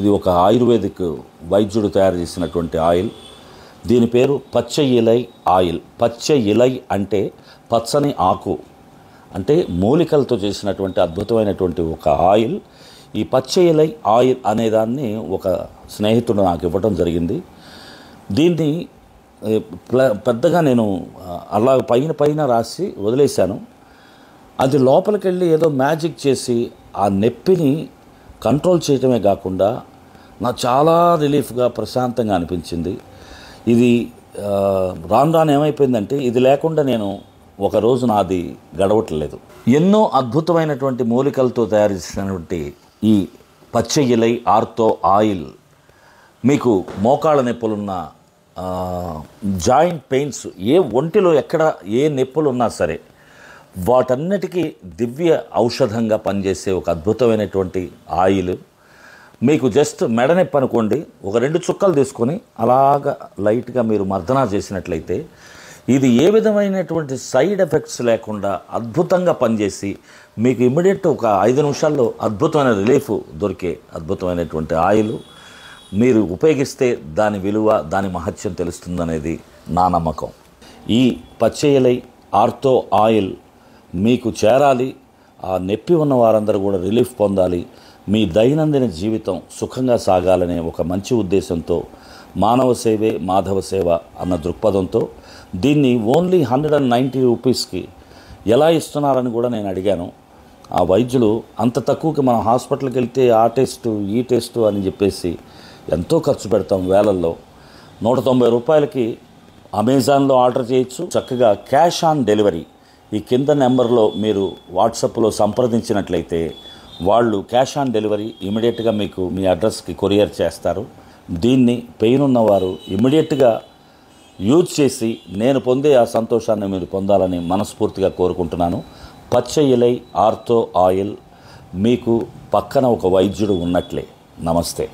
ఇది ఒక ఆయుర్వేదిక్ వైద్యుడు తయారు చేసినటువంటి ఆయిల్. దీని పేరు పచ్చ ఇలై ఆయిల్. పచ్చ ఇలై అంటే పచ్చని ఆకు, అంటే మూలికలతో చేసినటువంటి అద్భుతమైనటువంటి ఒక ఆయిల్. ఈ పచ్చ ఇలై ఆయిల్ అనేదాన్ని ఒక స్నేహితుడు నాకు ఇవ్వడం జరిగింది. దీన్ని పెద్దగా నేను అలా పైన రాసి వదిలేశాను. అది లోపలికి వెళ్ళి ఏదో మ్యాజిక్ చేసి ఆ నొప్పిని కంట్రోల్ చేయటమే కాకుండా నాకు చాలా రిలీఫ్గా ప్రశాంతంగా అనిపించింది. ఇది రాను ఏమైపోయిందంటే ఇది లేకుండా నేను ఒకరోజు నాది గడవట్లేదు. ఎన్నో అద్భుతమైనటువంటి మూలికలతో తయారు చేసినటువంటి ఈ పచ్చ ఇలై ఆర్తో ఆయిల్ మీకు మోకాళ్ళ నొప్పులున్న, జాయింట్ పెయిన్స్, ఒంటిలో ఎక్కడ ఏ నొప్పులు ఉన్నా సరే వాటన్నిటికీ దివ్య ఔషధంగా పనిచేసే ఒక అద్భుతమైనటువంటి ఆయిల్. మీకు జస్ట్ మెడ నొప్పి అనుకోండి, ఒక 2 చుక్కలు తీసుకొని అలాగా లైట్గా మీరు మర్దనా చేసినట్లయితే ఇది ఏ విధమైనటువంటి సైడ్ ఎఫెక్ట్స్ లేకుండా అద్భుతంగా పనిచేసి మీకు ఇమ్మీడియట్ ఒక 5 నిమిషాల్లో అద్భుతమైన రిలీఫ్ దొరికే అద్భుతమైనటువంటి ఆయిల్. మీరు ఉపయోగిస్తే దాని విలువ, దాని మహత్యం తెలుస్తుందనేది నా నమ్మకం. ఈ పచ్చ ఇలై ఆర్తో ఆయిల్ మీకు చేరాలి. ఆ నొప్పి ఉన్న వారందరూ కూడా రిలీఫ్ పొందాలి. మీ దైనందిన జీవితం సుఖంగా సాగాలనే ఒక మంచి ఉద్దేశంతో, మానవ సేవే మాధవ సేవ అన్న దృక్పథంతో దీన్ని ఓన్లీ 190 రూపీస్కి ఎలా ఇస్తున్నారని కూడా నేను అడిగాను. ఆ వైద్యులు అంత తక్కువకి మన హాస్పిటల్కి వెళ్తే ఆ టెస్టు ఈ టెస్టు అని చెప్పేసి ఎంతో ఖర్చు పెడతాం వేలల్లో. 190 రూపాయలకి అమెజాన్లో ఆర్డర్ చేయొచ్చు. చక్కగా క్యాష్ ఆన్ డెలివరీ ఈ కింద నెంబర్లో మీరు వాట్సాప్లో సంప్రదించినట్లయితే వాళ్ళు క్యాష్ ఆన్ డెలివరీ ఇమీడియట్గా మీకు మీ అడ్రస్కి కొరియర్ చేస్తారు. దీన్ని పెయిన్ ఉన్నవారు ఇమీడియట్గా యూజ్ చేసి నేను పొందే ఆ సంతోషాన్ని మీరు పొందాలని మనస్ఫూర్తిగా కోరుకుంటున్నాను. పచ్చ ఇలై ఆర్తో ఆయిల్ మీకు పక్కన ఒక వైద్యుడు ఉన్నట్లే. నమస్తే.